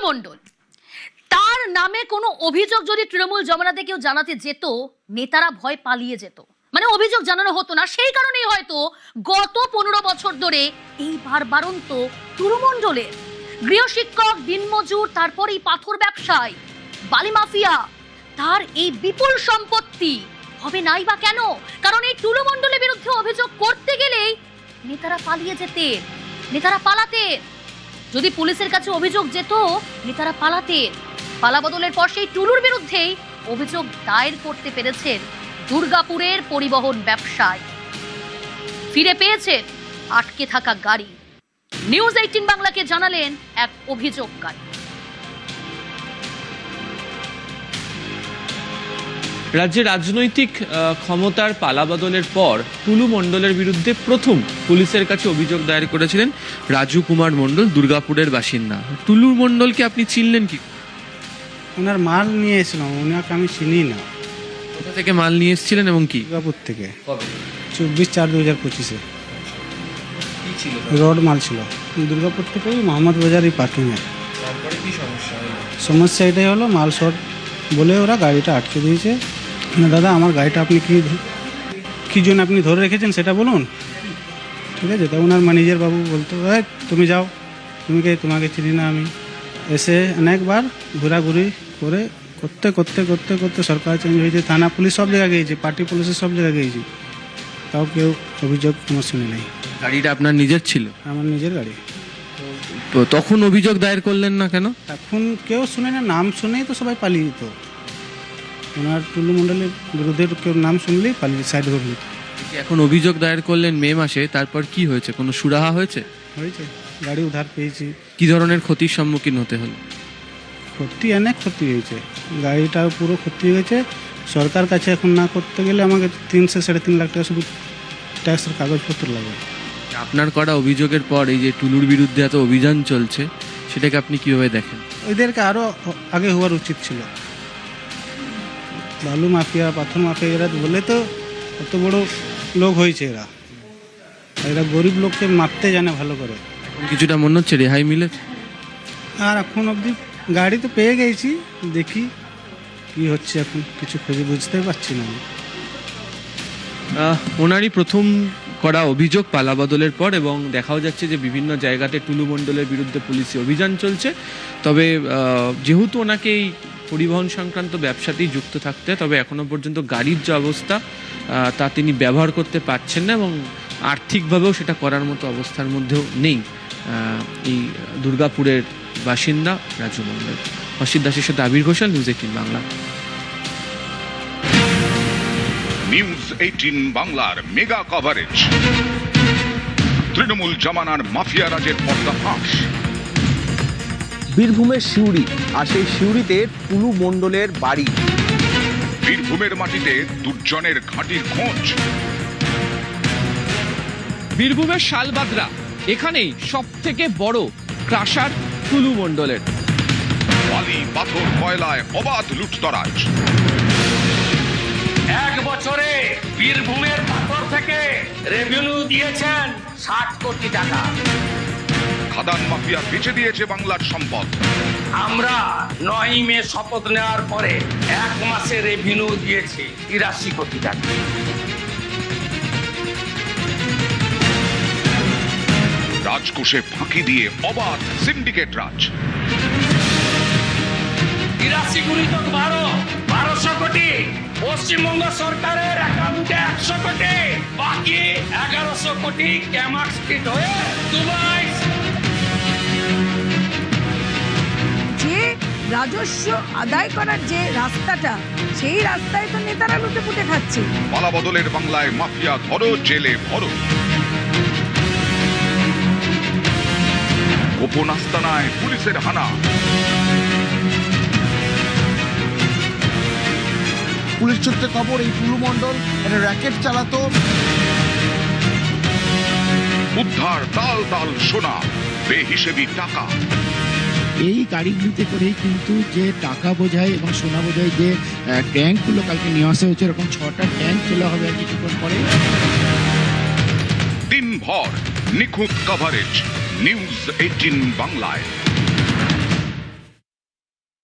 মণ্ডল, তার নামে কোনো অভিযোগ যদি তৃণমূল জমানাতে কেউ জানাতে যেত, নেতারা ভয় পালিয়ে যেত, মানে অভিযোগ জানানো হতো না। সেই কারণেই হয়তো গত 15 বছর ধরে এই বারবারন্ত তৃণমণ্ডলের গৃহশিক্ষক, দিনমজুর, তারপরে এই পাথর ব্যবসায়ী, বালি মাফিয়া, তার এই বিপুল সম্পত্তি হবে নাই বা কেন? কারণ এই তৃণমণ্ডলের বিরুদ্ধে অভিযোগ করতে গেলেই নেতারা পালিয়ে যেতেন, নেতারা পালাতেন। যদি পুলিশের কাছে অভিযোগ যেত, নেতারা পালাতেন। পালাবদলের পর সেই টুলুর বিরুদ্ধেই অভিযোগ দায়ের করতে পেরেছেন দুর্গাপুরের পরিবহন ব্যবসায়ী। ফিরে পেয়েছেন আটকে থাকা গাড়ি। নিউজ 18 বাংলাকে জানালেন এক অভিযোগকারী। রাজ্যে রাজনৈতিক ক্ষমতার পালাবদলের পর টুলু মণ্ডলের বিরুদ্ধে প্রথম পুলিশের কাছে অভিযোগ দায়ের করেছিলেন রাজু কুমার মণ্ডল, দুর্গাপুরের বাসিন্দা। টুলু মণ্ডলকে আপনি চিনলেন কি? ওনার মাল নিয়ে এসেছিলাম, ওনাকে আমি চিনি না। কোথা থেকে মাল নিয়ে এসেছিলেন এবং কি? দুর্গাপুর থেকে। কবে? 24/4/2025-এ। কি ছিল? রড মাল ছিল দুর্গাপুর থেকে মোহাম্মদ বাজার এই পার্কিংয়ে। তারপরে কি সমস্যা হলো? সমস্যা এটাই হলো, মাল শর্ট বলে ওরা গাড়িটা আটকে দিয়েছে। না দাদা, আমার গাড়িটা আপনি কী জন্য আপনি ধরে রেখেছেন সেটা বলুন। ঠিক আছে, তা ওনার ম্যানেজার বাবু বলতো, তুমি যাও, তোমাকে চিনি না আমি। এসে অনেকবার ঘোরাঘুরি করে করতে করতে করতে করতে সরকার চেঞ্জ হয়েছে, থানা পুলিশ সব জায়গায় গিয়েছে, পার্টি পুলিশের সব জায়গায় গিয়েছি, তাও কেউ অভিযোগ আমার শুনে নেই। গাড়িটা আপনার নিজের ছিল? আমার নিজের গাড়ি। তো তখন অভিযোগ দায়ের করলেন না কেন? এখন কেউ শুনে না, নাম শুনেই তো সবাই পালিয়ে যেত। ওনার টুলু মণ্ডলের বিরুদ্ধে কেউ নাম শুনলেই পালিয়ে সাইড ধরে নিত। এখন অভিযোগ দায়ের করলেন মে মাসে, তারপর কি হয়েছে? কোনো সুরাহা হয়েছে? গাড়ি উদ্ধার পেয়েছি। কি ধরনের ক্ষতির সম্মুখীন হতে হলো? অনেক ক্ষতি হয়েছে, গাড়িটা পুরো ক্ষতি হয়েছে। সরকার কাছে এখন না করতে গেলে আমাকে 3-3.5 লাখ টাকা শুধু ট্যাক্সের কাগজপত্র লাগে। আপনার করা অভিযোগের পর এই যে টুলুর বিরুদ্ধে এত অভিযান চলছে, সেটাকে আপনি কিভাবে দেখেন? এদেরকে আরো আগে হওয়ার উচিত ছিল। বালু মাফিয়া, পাথর মাফিয়া, এরা বলে তো এত বড় লোক হয়েছে। এরা গরিব লোককে মারতে জানে ভালো করে। কিছুটা মনে হচ্ছে রেহাই মিলে। আর এখন অবধি গাড়ি তো পেয়ে গেছি, দেখি কি হচ্ছে, এখন কিছু খুঁজে বুঝতে পারছি না। ওনারই প্রথম করা অভিযোগ পালাবদলের পর, এবং দেখাও যাচ্ছে যে বিভিন্ন জায়গাতে টুলু মণ্ডলের বিরুদ্ধে পুলিশি অভিযান চলছে। তবে যেহেতু ওনাকে এই পরিবহন সংক্রান্ত ব্যবসাতেই যুক্ত থাকতে, তবে এখনো পর্যন্ত গাড়ির যে অবস্থা তা তিনি ব্যবহার করতে পারছেন না, এবং আর্থিকভাবেও সেটা করার মতো অবস্থার মধ্যেও নেই এই দুর্গাপুরের বাসিন্দা রাজু মণ্ডল। অসিত দাসের সাথে আবির ঘোষাল, নিউজ 18 বাংলা। নিউজ 18 বাংলার মেগা কভারেজ। তৃণমূল জমানার মাফিয়া রাজের পর্দাফাঁস। বীরভূমের সিউড়ি, আর সেই সিউড়িতে টুলু মণ্ডলের বাড়ি। বীরভূমের মাটিতে দুর্জনের ঘাঁটির খোঁজ। বীরভূমের শালবাদরা, এখানেই সব থেকে বড় ক্রাশার টুলু মণ্ডলের। বালি, পাথর, কয়লায় অবাধ লুটতরাজ। 1 বছরে বীরভূমের পাথর থেকে রেভিনিউ দিয়েছেন 60 কোটি টাকা। খাদান মাফিয়া বেচে দিয়েছে বাংলার সম্পদ। আমরা 9 মে শপথ নেওয়ার পরে 1 মাসে রেভিনিউ দিয়েছি 83 কোটি টাকা। রাজকোষে ফাঁকি দিয়ে অবাধ সিন্ডিকেট রাজ। 83 গুণিত 1200 কোটি। পশ্চিমবঙ্গ সরকারের অ্যাকাউন্টে 100 কোটি, বাকি 1100 কোটি ক্যামাক স্ট্রিট হয়ে দুবাই। যে রাজস্ব আদায় করার যে রাস্তাটা, সেই রাস্তায় তো নেতারা লুটে পুটে খাচ্ছে। পালাবদলের বাংলায় মাফিয়া ধরো, জেলে ভরো। গোপন আস্তানায় পুলিশের হানা। পুলিশ সূত্রে খবর, এই টুলু মণ্ডল একটা র্যাকেট চালাতো। উদ্ধার তাল তাল সোনা, বেহিসেবি টাকা। এই গাড়িগুলিতে করেই কিন্তু যে টাকা বোঝায় এবং সোনা বোঝায় যে ট্যাঙ্কগুলো কালকে নিয়ে আসা হয়েছে, এরকম 6টা ট্যাঙ্ক চলে হবে আর কিছুক্ষণ পরে। দিনভর নিখুঁত কভারেজ নিউজ 18 বাংলায়।